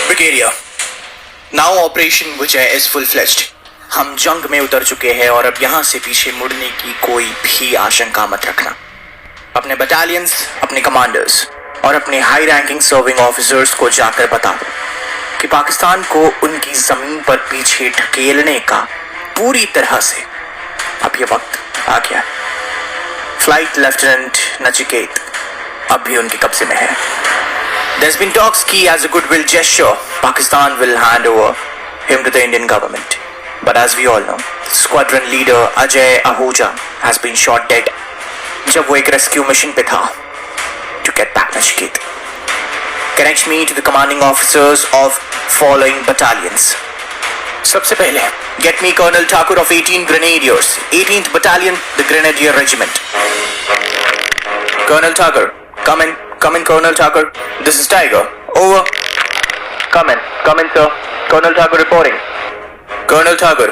Brigadier, now operation Vijay is full fledged. हम जंग में उतर चुके हैं और अब यहाँ से पीछे मुड़ने की कोई भी आशंका मत रखना। अपने बटालियंस, अपने कमांडर्स और अपने हाई रैंकिंग सर्विंग ऑफिसर्स को जाकर बता दो कि पाकिस्तान को उनकी जमीन पर पीछे ढकेलने का पूरी तरह से अब ये वक्त आ गया है। फ्लाइट लेफ्टिनेंट नचिकेत अब भी उनके कब्जे में है। There's been talks कि as a goodwill gesture, Pakistan will hand over him to the Indian government. But as we all know, squadron leader Ajay Ahuja has been shot dead जब वो एक रेस्क्यू मिशन पे था to get back Nachiket. Connect me to the commanding officers of following battalions. सबसे पहले get me Colonel Thakur of 18 Grenadiers, 18th Battalion, the Grenadier Regiment. Colonel Thakur, come in, Colonel Thakur. This is Tiger. Over. Come in, sir. Colonel Thakur reporting. Colonel Thakur,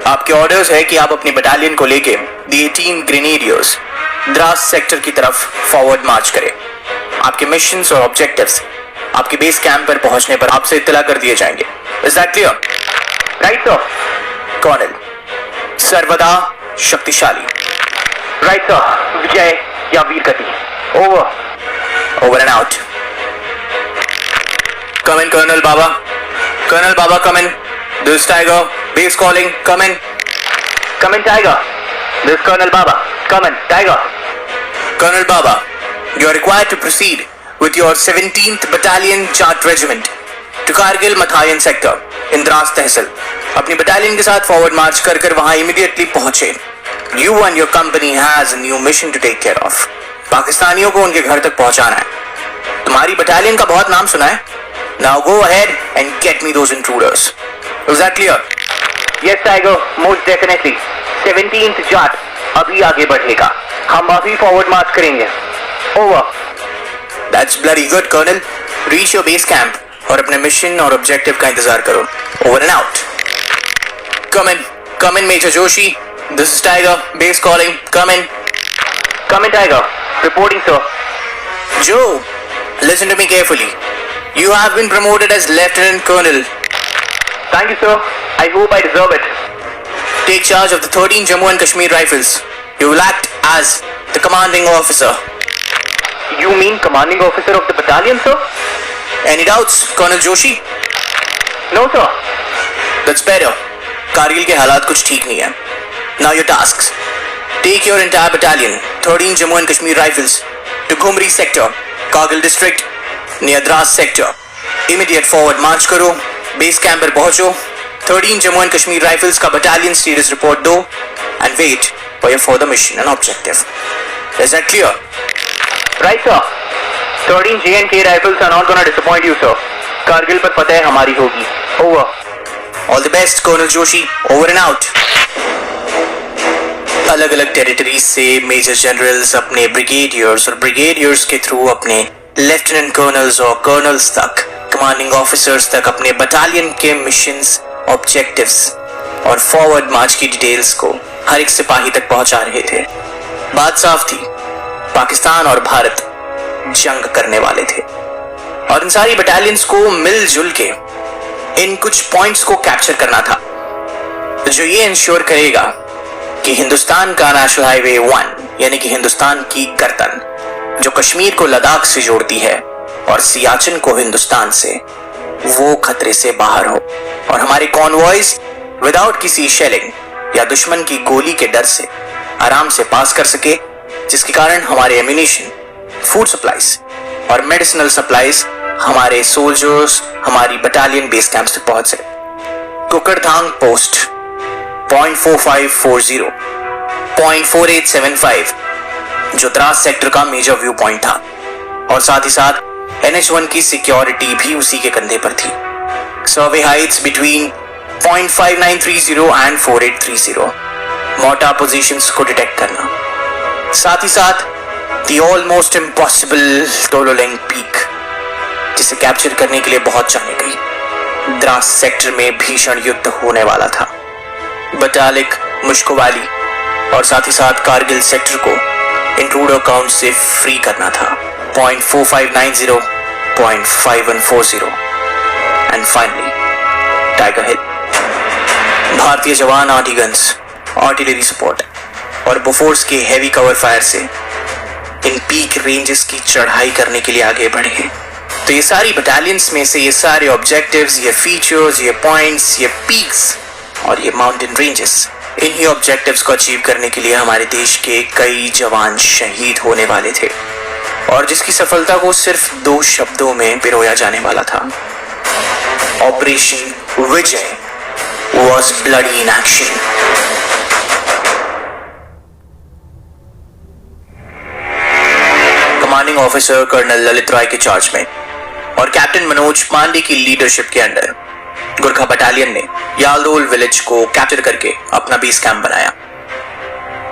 आपके orders है कि आप अपनी battalion को लेके the 18 Grenadiers Dras sector की तरफ forward मार्च करें। आपके मिशंस और ऑब्जेक्टिव्स आपके बेस कैंप पर पहुंचने पर आपसे इत्तला कर दिए जाएंगे। Is that clear? Right, sir. Colonel, सर्वदा शक्तिशाली। Right, sir. विजय या वीर गति। Over. Over and out. Come in, Colonel Baba. Colonel Baba, come in. This is Tiger. Base calling. Come in. Come in, Tiger. This is Colonel Baba. Come in, Tiger. Colonel Baba, you are required to proceed with your 17th Battalion Jat Regiment to Kargil Mathayan sector in Dras Tehsil. अपनी battalion के साथ forward मार्च कर वहां immediately पहुंचे। You and your company has a new mission to take care of. पाकिस्तानियों को उनके घर तक पहुंचाना है। तुम्हारी बटालियन का बहुत नाम सुना है। Now go ahead and get me those intruders. Is that clear? Yes, Tiger. Most definitely. 17th Jat अभी आगे बढ़ेगा। हम अभी फॉरवर्ड मार्च करेंगे। Over. That's bloody good, Colonel. Reach your base camp और अपने मिशन और ऑब्जेक्टिव का इंतजार करो। Over and out. Come in, Major Joshi. This is Tiger. Base calling. Come in, Tiger. Reporting, sir. Joe, listen to me carefully. You have been promoted as Lieutenant Colonel. Thank you, sir. I hope I deserve it. Take charge of the 13 Jammu and Kashmir Rifles. You will act as the commanding officer. You mean commanding officer of the battalion, sir? Any doubts, Colonel Joshi? No, sir. That's better. Kargil के हालात कुछ ठीक नहीं है। Now your tasks. Take your entire battalion, 13 Jammu and Kashmir Rifles, to Ghumri sector, Kargil district, near Dras sector. Immediate forward march करो, base camp पर पहुंचो, 13 Jammu and Kashmir Rifles का battalion status report दो, and wait for your further mission and objective. Is that clear? Right, sir. 13 J&K Rifles are not gonna disappoint you, sir. Kargil पर फतेह हमारी होगी. Over. All the best, Colonel Joshi. Over and out. अलग अलग territories से major generals अपने brigadiers और brigadiers के through अपने लेफ्टिनेंट कर्नल्स और कर्नल्स तक, कमांडिंग ऑफिसर्स तक अपने बटालियन के मिशंस, ऑब्जेक्टिव्स और फॉरवर्ड मार्च की डिटेल्स को हर एक सिपाही तक पहुंचा रहे थे। बात साफ थी, पाकिस्तान और भारत जंग करने वाले थे और इन सारी बटालियंस को मिलजुल के इन कुछ पॉइंट्स को कैप्चर करना था जो ये इंश्योर करेगा कि हिंदुस्तान का नेशनल हाईवे 1 यानी कि हिंदुस्तान की गर्दन जो कश्मीर को लद्दाख से जोड़ती है और सियाचिन को हिंदुस्तान से, वो खतरे से बाहर हो और हमारे कॉन्वॉयज विदाउट किसी शेलिंग या दुश्मन की गोली के डर से आराम से पास कर सके, जिसके कारण हमारे एम्यूनिशन, फूड सप्लाईज और मेडिसिनल सप्लाईज हमारे सोल्जर्स हमारी बटालियन बेस कैंप तक पहुंच सके। कुकरथांग पोस्ट 0.4540, 0.4875 जो द्रास सेक्टर का मेजर व्यू पॉइंट था और साथ ही साथ NH1 की सिक्योरिटी भी उसी के कंधे पर थी। सर्वे हाइट्स बिटवीन 0.5930 एंड 4830, मोटा पोजीशंस को डिटेक्ट करना, साथ ही साथ द ऑलमोस्ट इम्पॉसिबल टोलोलेंग पीक जिसे कैप्चर करने के लिए बहुत जाने गई। द्रास सेक्टर में भीषण युद्ध होने वाला था। बटालिक, मुश्कोवाली और साथ ही साथ कारगिल सेक्टर को इंट्रूडर काउंट से फ्री करना था। 0.4590, 0.5140 एंड फाइनली टाइगर हिल। भारतीय जवान आर्टिगन्स, आर्टिलरी सपोर्ट और बोफोर्स के हेवी कवर फायर से इन पीक रेंजेस की चढ़ाई करने के लिए आगे बढ़े। तो ये सारी बटालियंस में से ये सारे ऑब्जेक्टिव्स, ये फीचर्स, ये पॉइंट्स, ये पीक्स और ये माउंटेन रेंजेस, इन्हीं ऑब्जेक्टिव्स को अचीव करने के लिए हमारे देश के कई जवान शहीद होने वाले थे और जिसकी सफलता को सिर्फ 2 शब्दों में पिरोया जाने वाला था। Operation Vijay was bloody in action. Commanding officer colonel Lalit Rai के चार्ज में और कैप्टन मनोज पांडे की लीडरशिप के अंडर गुरखा बटालियन ने यालदोल विलेज को कैप्चर करके अपना बेस कैंप बनाया।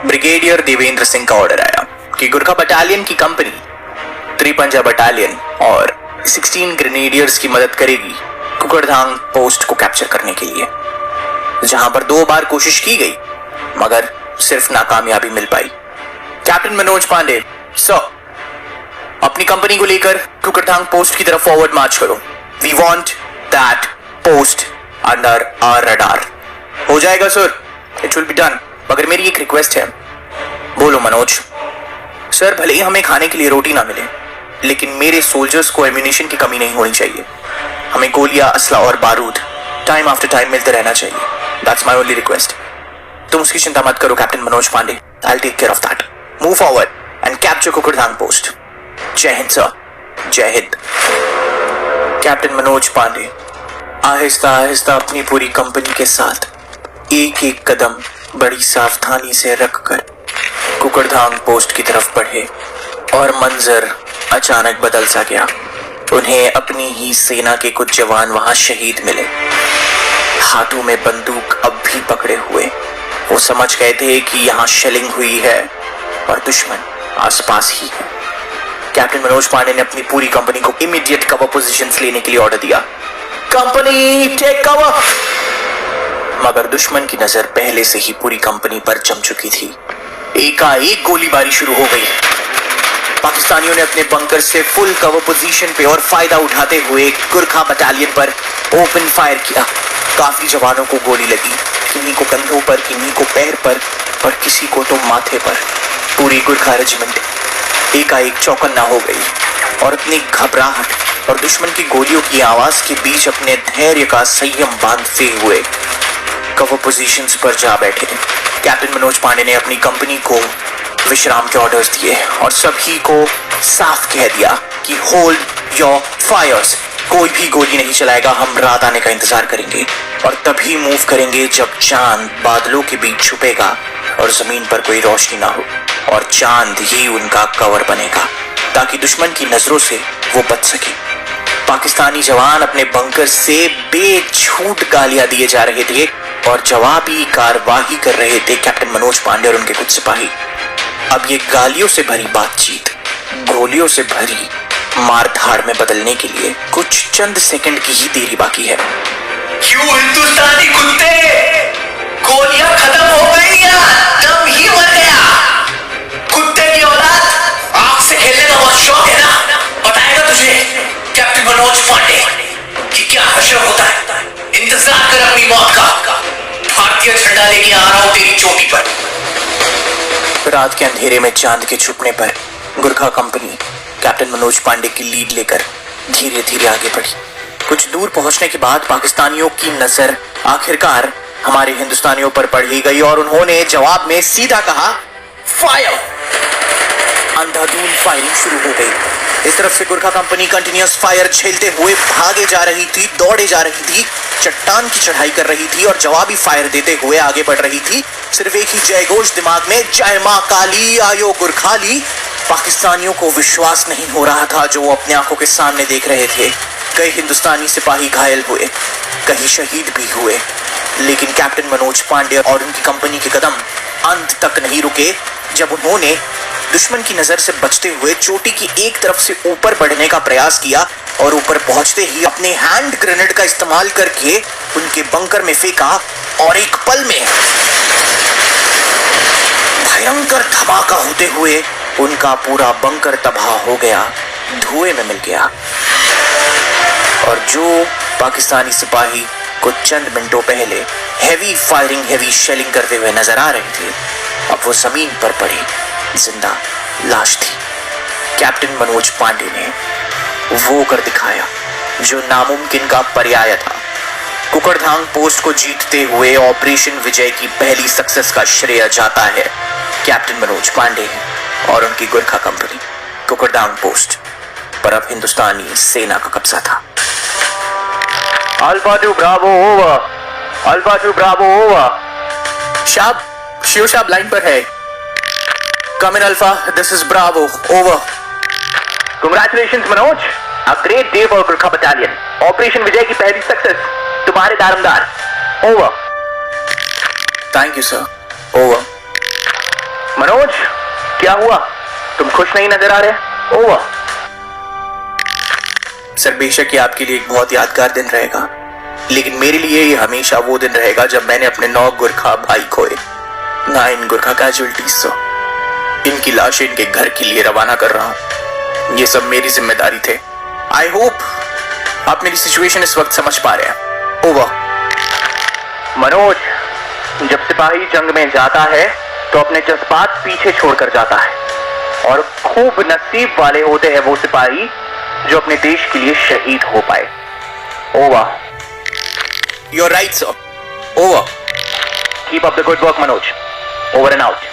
ब्रिगेडियर देवेंद्र सिंह का ऑर्डर आया कि गुरखा बटालियन की कंपनी त्रिपंजा बटालियन और 16 ग्रेनेडियर्स की मदद करेगी कुकरधांग पोस्ट को कैप्चर करने के लिए, जहां पर 2 बार कोशिश की गई मगर सिर्फ नाकामयाबी मिल पाई। कैप्टन मनोज पांडे, सर, अपनी कंपनी को लेकर कुकरधांग पोस्ट की तरफ फॉरवर्ड मार्च करो। We want that post under our radar. हो जाएगा sir, it will be done, मगर मेरी एक रिक्वेस्ट है। बोलो मनोज। सर, भले ही हमें खाने के लिए रोटी ना मिले, लेकिन मेरे सोल्जर्स को एम्यूनिशन की कमी नहीं होनी चाहिए। हमें गोलियां, असला और बारूद टाइम आफ्टर टाइम मिलते रहना चाहिए। That's my only request. तुम उसकी चिंता मत करो captain Manoj Pandey, I will take care of that. Move forward and capture Kukarthang post. Jai Hind sir, जय हिंद। कैप्टन मनोज पांडे आहिस्ता आहिस्ता अपनी पूरी कंपनी के साथ एक एक कदम बड़ी सावधानी से रखकर कुकरधांग पोस्ट की तरफ बढ़े और मंजर अचानक बदल सा गया। उन्हें अपनी ही सेना के कुछ जवान वहां शहीद मिले, हाथों में बंदूक अब भी पकड़े हुए। वो समझ गए थे कि यहाँ शेलिंग हुई है और दुश्मन आसपास ही है। कैप्टन मनोज पांडे ने अपनी पूरी कंपनी को इमीडिएट कवर पोजीशंस लेने के लिए ऑर्डर दिया। Company take cover. मगर दुश्मन की नजर पहले से ही पूरी कंपनी पर जम चुकी थी। एकाएक गोलीबारी शुरू हो गई। पाकिस्तानियों ने अपने बंकर से फुल कवर पोजीशन पे और फायदा उठाते हुए गुरखा बटालियन पर ओपन फायर किया। काफी जवानों को गोली लगी, किन्हीं को कंधों पर, किन्हीं को पैर पर और किसी को तो माथे पर। पूरी गुरखा रेजिमेंट एकाएक चौकन्ना हो गई और अपनी घबराहट और दुश्मन की गोलियों की आवाज के बीच अपने धैर्य का संयम बांधते हुए कवर पोजीशंस पर जा बैठे। कैप्टन मनोज पांडे ने अपनी कंपनी को विश्राम के ऑर्डर्स दिए और सभी को साफ कह दिया कि होल्ड योर फायर्स। कोई भी गोली नहीं चलाएगा, हम रात आने का इंतजार करेंगे और तभी मूव करेंगे जब चांद बादलों के बीच छुपेगा और जमीन पर कोई रोशनी ना हो और चांद ही उनका कवर बनेगा ताकि दुश्मन की नजरों से वो बच सके। पाकिस्तानी जवान अपने बंकर से बेझूठ गालियां दिए जा रहे थे और जवाबी कार्रवाई कर रहे थे कैप्टन मनोज पांडे और उनके कुछ सिपाही। अब ये गालियों से भरी बातचीत गोलियों से भरी मारधाड़ में बदलने के लिए कुछ चंद सेकंड की ही देरी बाकी है। क्यों हिंदुस्तानी कुत्ते, गोलियां खत्म हो गई या दम ही मर गया? कुत्ते की औलाद, आग से खेलने का बहुत शौक है ना? बताएगा तुझे कैप्टन मनोज पांडे कि क्या हश्र होता है। इंतजार कर अपनी मौत का, भारतीय झंडा लेके आ रहा हूं तेरी चोटी पर। रात के अंधेरे में चांद के छुपने पर गुरखा कंपनी कैप्टन मनोज पांडे की लीड लेकर धीरे धीरे आगे बढ़ी। कुछ दूर पहुंचने के बाद पाकिस्तानियों की नजर आखिरकार हमारे हिंदुस्तानियों पर पड़ ही गई और उन्होंने जवाब में सीधा कहा, फायर। अंधाधुंध फायरिंग शुरू हो गई। इस तरफ से गुरखा कंपनी कंटिन्यूअस फायर झेलते हुए भागे जा रही थी, दौड़े जा रही थी, चट्टान की चढ़ाई कर रही थी और जवाबी फायर देते हुए आगे बढ़ रही थी। सिर्फ एक ही जयघोष दिमाग में, जय मां काली आयो गुरखाली। पाकिस्तानियों को विश्वास नहीं हो रहा था जो वो अपने आंखों के सामने देख रहे थे। कई हिंदुस्तानी सिपाही घायल हुए, कहीं शहीद भी हुए, लेकिन कैप्टन मनोज पांडे और उनकी कंपनी के कदम अंत तक नहीं रुके जब उन्होंने दुश्मन की नजर से बचते हुए चोटी की एक तरफ से ऊपर बढ़ने का प्रयास किया और ऊपर पहुंचते ही अपने हैंड ग्रेनेड का इस्तेमाल करके उनके बंकर में फेंका और एक पल में भयंकर धमाका होते हुए उनका पूरा बंकर तबाह हो गया, धुएं में मिल गया। और जो पाकिस्तानी सिपाही को चंद मिनटों पहले हैवी फायरिंग, हैवी शेलिंग करते हुए नजर आ रहे थे, अब वो जमीन पर पड़ी जिंदा लाश थी। कैप्टन मनोज पांडे ने वो कर दिखाया जो नामुमकिन का पर्याय था। कुकरधांग पोस्ट को जीतते हुए ऑपरेशन विजय की पहली सक्सेस का श्रेय जाता है कैप्टन मनोज पांडे और उनकी गोरखा कंपनी। कुकरधांग पोस्ट पर अब हिंदुस्तानी सेना का कब्जा था। Alpha to bravo over, alpha to bravo over. शाब, शिव शाब लाइन पर है। Come in alpha, this is bravo over. Congratulations Manoj, a great day for Gorkha battalion. Operation Vijay की पहली सक्सेस तुम्हारे दारमदार। Over. Thank you sir, over. Manoj, क्या हुआ? तुम खुश नहीं नजर आ रहे। ओवर। सर, बेशक ये आपके लिए एक बहुत यादगार दिन रहेगा, लेकिन मेरे लिए ये हमेशा वो दिन रहेगा जब मैंने अपने 9 गोरखा भाई खोए। 9 गोरखा कैजुअल्टीज सर। इनकी लाशें इनके घर के लिए रवाना कर रहा हूं। ये सब मेरी जिम्मेदारी थे। आई होप आप मेरी सिचुएशन इस वक्त समझ पा रहे हैं। ओवर। मनोज, जब सिपाही जंग में जाता है तो अपने जज्बात पीछे छोड़कर जाता है, और खूब नसीब वाले होते हैं वो सिपाही जो अपने देश के लिए शहीद हो पाए। Over. You're right, sir. Over. Keep up the good work, Manoj. Over and out.